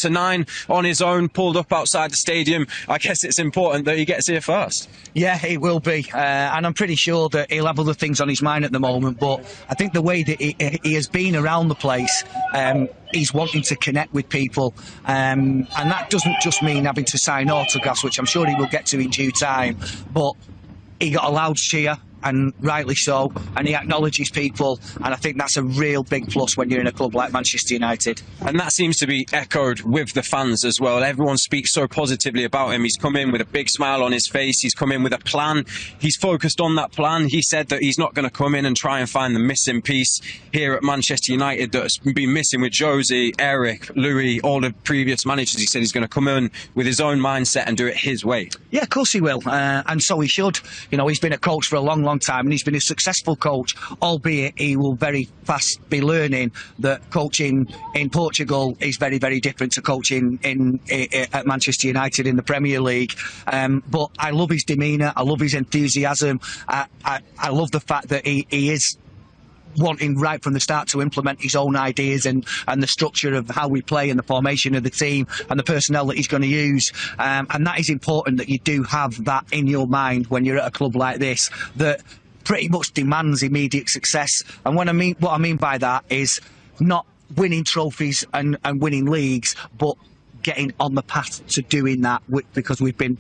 to 9 on his own, pulled up outside the stadium. I guess it's important that he gets here first. Yeah, it will be, and I'm pretty sure that he'll have other things on his mind at the moment, but I think the way that he has been around the place, he's wanting to connect with people, and that doesn't just mean having to sign autographs, which I'm sure he will get to in due time, but he got a loud cheer, and rightly so, and he acknowledges people, and I think that's a real big plus when you're in a club like Manchester United. And that seems to be echoed with the fans as well. Everyone speaks so positively about him. He's come in with a big smile on his face. He's come in with a plan. He's focused on that plan. He said that he's not going to come in and try and find the missing piece here at Manchester United that's been missing with Josie, Eric, Louis, all the previous managers. He said he's going to come in with his own mindset and do it his way. Yeah, of course he will, and so he should. You know, he's been a coach for a long time, and he's been a successful coach, albeit he will very fast be learning that coaching in Portugal is very different to coaching at Manchester United in the Premier League. But I love his demeanour, I love his enthusiasm, I love the fact that he is wanting right from the start to implement his own ideas and the structure of how we play and the formation of the team and the personnel that he's going to use, and that is important, that you do have that in your mind when you're at a club like this that pretty much demands immediate success. And what I mean by that is not winning trophies and winning leagues, but getting on the path to doing that, because we've been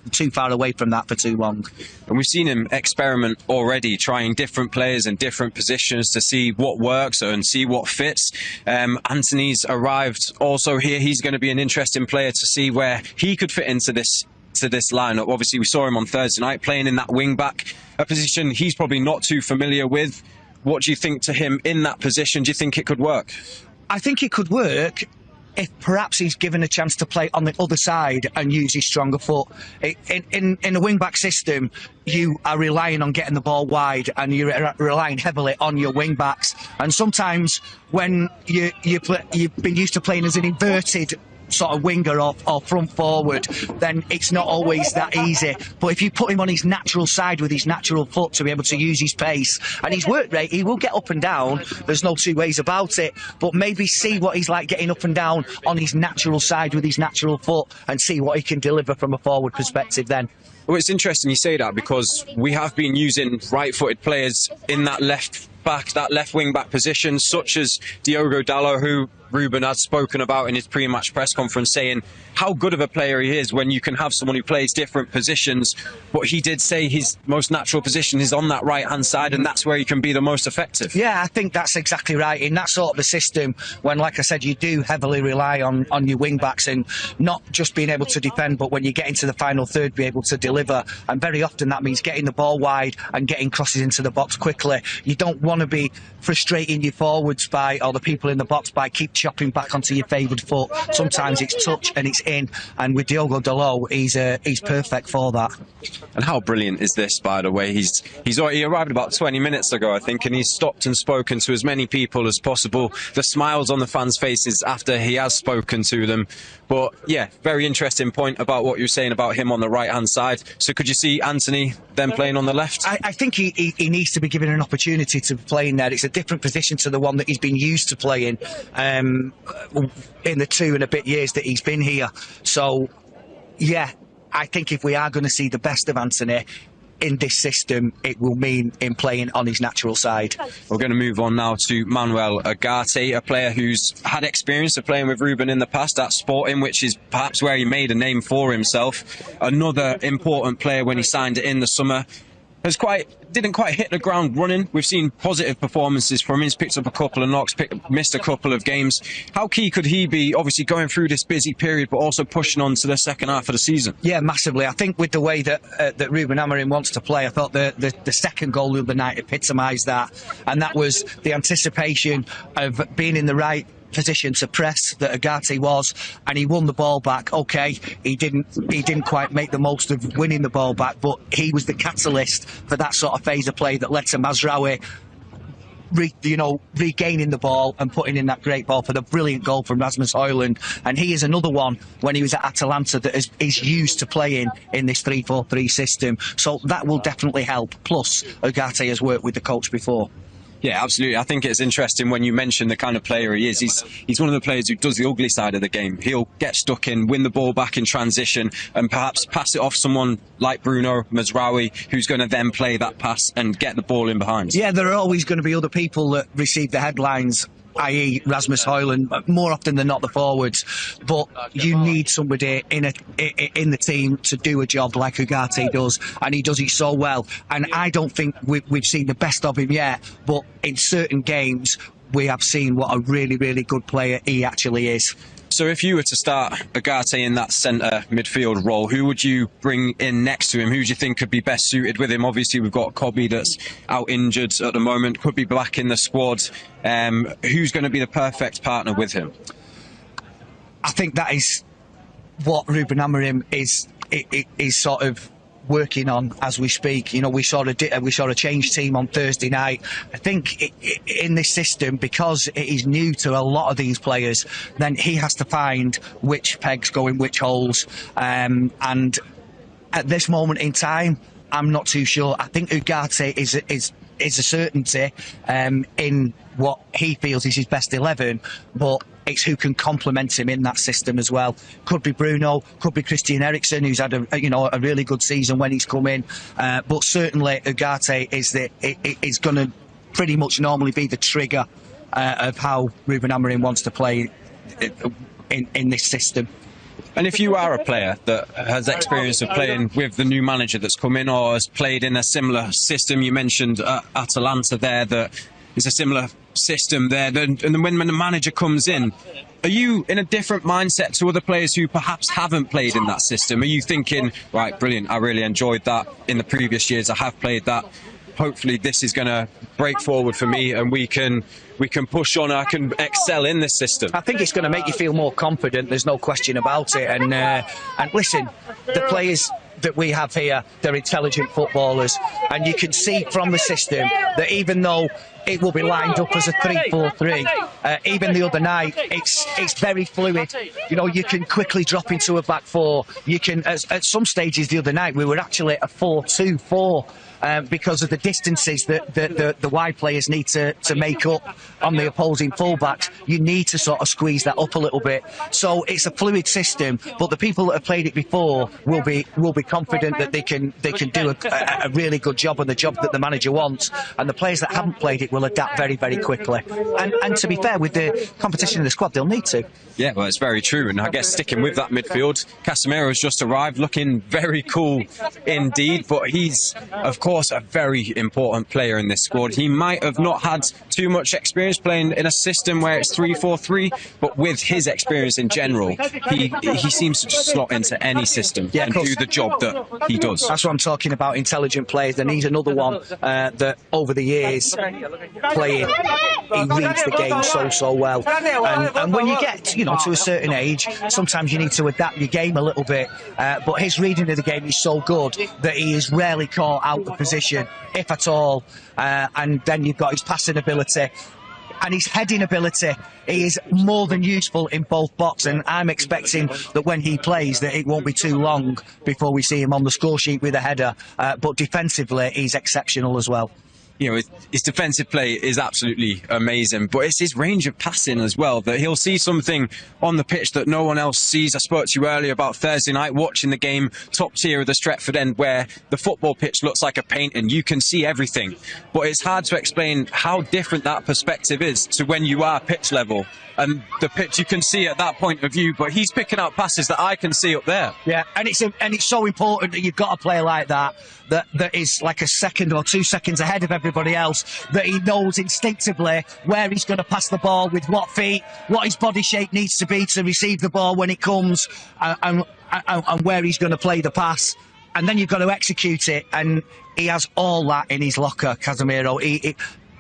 too far away from that for too long. And we've seen him experiment already, trying different players in different positions to see what works and see what fits. Antony's arrived also here. He's going to be an interesting player to see where he could fit into this lineup. Obviously, we saw him on Thursday night playing in that wing back, a position he's probably not too familiar with. What do you think to him in that position? Do you think it could work? I think it could work if perhaps he's given a chance to play on the other side and use his stronger foot. In a wing-back system, you are relying on getting the ball wide, and you're relying heavily on your wing-backs. And sometimes when you've been used to playing as an inverted sort of winger or front forward, then it's not always that easy. But if you put him on his natural side with his natural foot to be able to use his pace and his work rate, he will get up and down. There's no two ways about it. But maybe see what he's like getting up and down on his natural side with his natural foot and see what he can deliver from a forward perspective then. Well, it's interesting you say that, because we have been using right-footed players in that left wing back position, such as Diogo Dalot, who Ruben has spoken about in his pre-match press conference, saying how good of a player he is when you can have someone who plays different positions. But he did say his most natural position is on that right-hand side, and that's where he can be the most effective. Yeah, I think that's exactly right. In that sort of a system, when, like I said, you do heavily rely on your wing-backs and not just being able to defend, but when you get into the final third, be able to deliver. And very often that means getting the ball wide and getting crosses into the box quickly. You don't want to be frustrating your forwards or the people in the box by keep chopping back onto your favoured foot. Sometimes it's touch and it's in, and with Diogo Dalot, he's perfect for that. And how brilliant is this, by the way? He arrived about 20 minutes ago, I think, and he's stopped and spoken to as many people as possible. The smiles on the fans' faces after he has spoken to them. But yeah, very interesting point about what you're saying about him on the right-hand side. So could you see Antony then playing on the left? I think he needs to be given an opportunity to play in there. It's a different position to the one that he's been used to playing in the 2 and a bit years that he's been here. So yeah, I think if we are going to see the best of Antony in this system, it will mean him playing on his natural side. We're going to move on now to Manuel Ugarte, a player who's had experience of playing with Ruben in the past at Sporting, which is perhaps where he made a name for himself. Another important player when he signed it in the summer. Didn't quite hit the ground running. We've seen positive performances from him. He's picked up a couple of knocks, missed a couple of games. How key could he be, obviously going through this busy period, but also pushing on to the second half of the season? Yeah, massively. I think with the way that Ruben Amorim wants to play, I thought the second goal of the night epitomised that, and that was the anticipation of being in the right position to press that Ugarte was, and he won the ball back. Okay, he didn't quite make the most of winning the ball back, but he was the catalyst for that sort of phase of play that led to Mazraoui regaining the ball and putting in that great ball for the brilliant goal from Rasmus Højlund. And he is another one, when he was at Atalanta, that is used to playing in this 3-4-3 system, so that will definitely help. Plus Ugarte has worked with the coach before. Yeah, absolutely. I think it's interesting when you mention the kind of player he is. He's one of the players who does the ugly side of the game. He'll get stuck in, win the ball back in transition, and perhaps pass it off someone like Bruno Mazraoui, who's going to then play that pass and get the ball in behind. Yeah, there are always going to be other people that receive the headlines, i.e. Rasmus, Højlund, more often than not the forwards. But you need somebody in the team to do a job like Ugarte does, and he does it so well. And I don't think we've seen the best of him yet, but in certain games we have seen what a really, really good player he actually is. So if you were to start Ugarte in that centre midfield role, who would you bring in next to him? Who do you think could be best suited with him? Obviously, we've got Kobe that's out injured at the moment, could be back in the squad. Who's going to be the perfect partner with him? I think that is what Ruben Amorim is sort of working on as we speak. You know, we saw a change team on Thursday night. I think in this system, because it is new to a lot of these players, then he has to find which pegs go in which holes. And at this moment in time, I'm not too sure. I think Ugarte is a certainty in what he feels is his best 11, but it's who can complement him in that system as well. Could be Bruno, could be Christian Eriksen, who's had a really good season when he's come in. But certainly Ugarte is going to pretty much normally be the trigger of how Ruben Amorim wants to play in this system. And if you are a player that has experience of playing with the new manager that's come in, or has played in a similar system, you mentioned Atalanta there, that is a similar system there, and then when the manager comes in, are you in a different mindset to other players who perhaps haven't played in that system? Are you thinking, right, brilliant, I really enjoyed that in the previous years, I have played that, hopefully this is going to break forward for me and we can push on, I can excel in this system? I think it's going to make you feel more confident, there's no question about it. And listen, the players that we have here, they're intelligent footballers, and you can see from the system that even though it will be lined up as a 3-4-3, even the other night, it's very fluid. You know, you can quickly drop into a back four. You can, at some stages the other night, we were actually a 4-2-4. Because of the distances that the wide players need to make up on the opposing fullbacks, you need to sort of squeeze that up a little bit. So it's a fluid system, but the people that have played it before will be confident that they can do a really good job on the job that the manager wants, and the players that haven't played it will adapt very, very quickly. And to be fair, with the competition in the squad, they'll need to. Yeah, well, it's very true. And I guess sticking with that midfield, Casemiro has just arrived, looking very cool indeed, but he's, of course, a very important player in this squad. He might have not had too much experience playing in a system where it's 3-4-3, but with his experience in general, he seems to just slot into any system and do the job that he does. That's what I'm talking about, intelligent players. And he's another one that over the years playing, he reads the game so well. And when you get to a certain age, sometimes you need to adapt your game a little bit. But his reading of the game is so good that he is rarely caught out of position, if at all. And then you've got his passing ability and his heading ability. He is more than useful in both box, and I'm expecting that when he plays that it won't be too long before we see him on the score sheet with a header. But defensively, he's exceptional as well. You know, his defensive play is absolutely amazing, but it's his range of passing as well, that he'll see something on the pitch that no one else sees. I spoke to you earlier about Thursday night, watching the game, top tier of the Stretford end, where the football pitch looks like a painting. You can see everything, but it's hard to explain how different that perspective is to when you are pitch level. And the pitch, you can see at that point of view, but he's picking out passes that I can see up there. Yeah, and it's so important that you've got a player like that is like a second or 2 seconds ahead of everybody else, that he knows instinctively where he's going to pass the ball, with what feet, what his body shape needs to be to receive the ball when it comes, and where he's going to play the pass. And then you've got to execute it, and he has all that in his locker, Casemiro.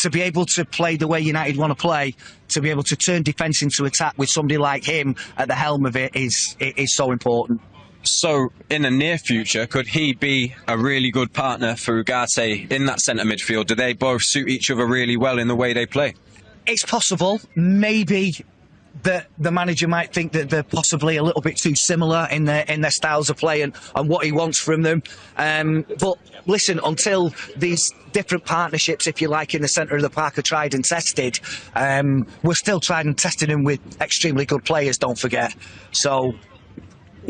To be able to play the way United want to play, to be able to turn defence into attack with somebody like him at the helm of it is so important. So, in the near future, could he be a really good partner for Ugarte in that centre midfield? Do they both suit each other really well in the way they play? It's possible. Maybe that the manager might think that they're possibly a little bit too similar in their styles of play and what he wants from them. But listen, until these different partnerships, if you like, in the centre of the park are tried and tested, we're still tried and tested them with extremely good players, don't forget. So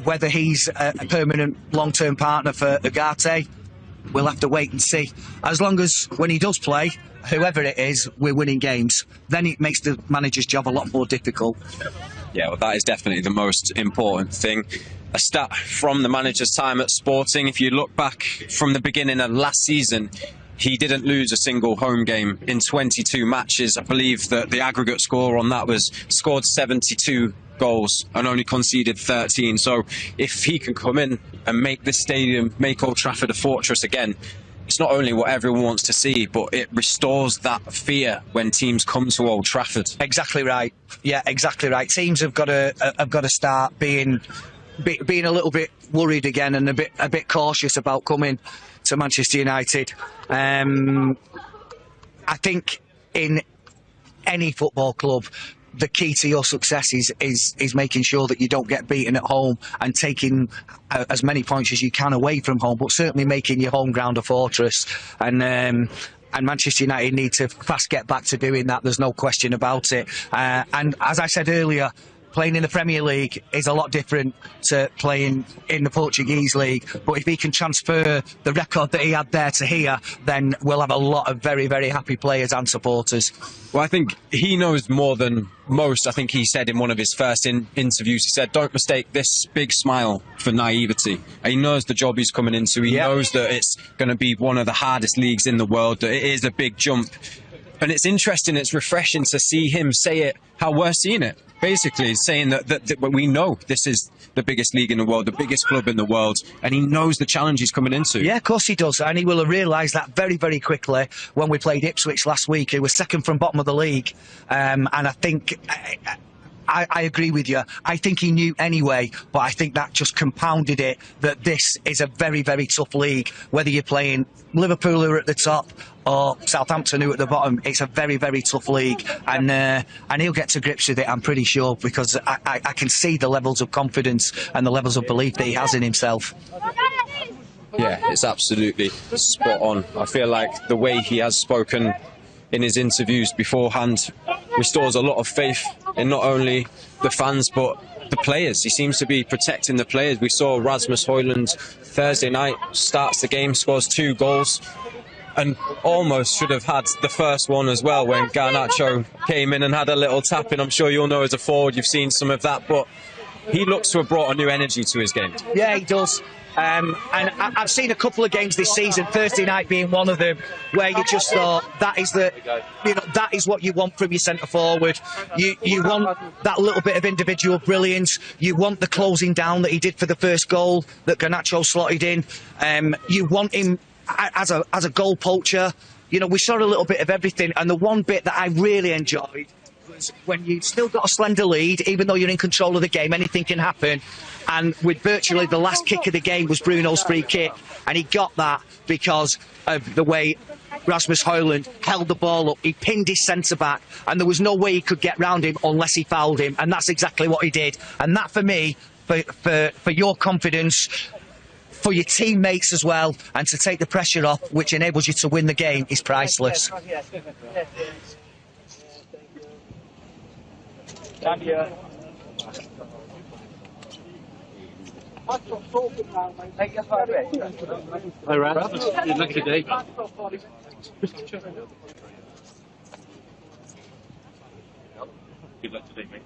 whether he's a permanent long-term partner for Ugarte, we'll have to wait and see. As long as when he does play, whoever it is, we're winning games, then it makes the manager's job a lot more difficult. Yeah, well, that is definitely the most important thing. A stat from the manager's time at Sporting, if you look back from the beginning of last season, he didn't lose a single home game in 22 matches. I believe that the aggregate score on that was scored 72 goals and only conceded 13. So if he can come in and make this stadium, make Old Trafford a fortress again, it's not only what everyone wants to see, but it restores that fear when teams come to Old Trafford. Exactly right. Yeah, exactly right. Teams have got to start being a little bit worried again and a bit cautious about coming to Manchester United. I think in any football club, the key to your success is making sure that you don't get beaten at home and taking as many points as you can away from home, but certainly making your home ground a fortress. And Manchester United need to fast get back to doing that. There's no question about it. And as I said earlier, playing in the Premier League is a lot different to playing in the Portuguese league. But if he can transfer the record that he had there to here, then we'll have a lot of very, very happy players and supporters. Well, I think he knows more than most. I think he said in one of his first interviews, he said, don't mistake this big smile for naivety. He knows the job he's coming into. He knows that it's going to be one of the hardest leagues in the world, that it is a big jump. And it's interesting, it's refreshing to see him say it how we're seeing it. Basically, saying that we know this is the biggest league in the world, the biggest club in the world, and he knows the challenge he's coming into. Yeah, of course he does, and he will have realised that very, very quickly when we played Ipswich last week. He was second from bottom of the league, and I think... I agree with you. I think he knew anyway, but I think that just compounded it, that this is a very, very tough league. Whether you're playing Liverpool, who are at the top, or Southampton, who are at the bottom, it's a very, very tough league. And he'll get to grips with it, I'm pretty sure, because I can see the levels of confidence and the levels of belief that he has in himself. Yeah, it's absolutely spot on. I feel like the way he has spoken in his interviews beforehand restores a lot of faith in not only the fans but the players. He seems to be protecting the players. We saw Rasmus Højlund Thursday night, starts the game, scores 2 goals and almost should have had the first one as well when Garnacho came in and had a little tapping. I'm sure you'll know as a forward you've seen some of that, but he looks to have brought a new energy to his game. Yeah, he does. And I've seen a couple of games this season, Thursday night being one of them, where you just thought that is what you want from your centre forward. You want that little bit of individual brilliance. You want the closing down that he did for the first goal that Garnacho slotted in. You want him as a goal poacher. You know, we saw a little bit of everything, and the one bit that I really enjoyed was when you've still got a slender lead, even though you're in control of the game, anything can happen. And with virtually the last kick of the game was Bruno's free kick, and he got that because of the way Rasmus Højlund held the ball up. He pinned his centre-back, and there was no way he could get round him unless he fouled him, and that's exactly what he did. And that, for me, for your confidence, for your teammates as well, and to take the pressure off, which enables you to win the game, is priceless. Thank you. Hi, Rasmus. Good luck today. Good luck today, mate.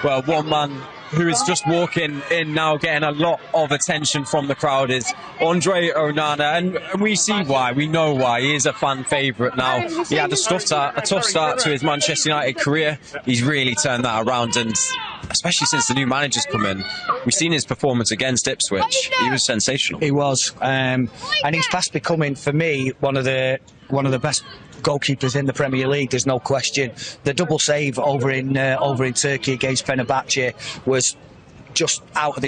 Well, one man who is just walking in now, getting a lot of attention from the crowd, is Andre Onana, and we see why. We know why. He is a fan favourite now. He had a tough start to his Manchester United career. He's really turned that around, and especially since the new manager's come in, we've seen his performance against Ipswich. He was sensational. He was, and he's fast becoming, for me, one of the best goalkeepers in the Premier League. There's no question. The double save over in Turkey against Fenerbahce was just out of this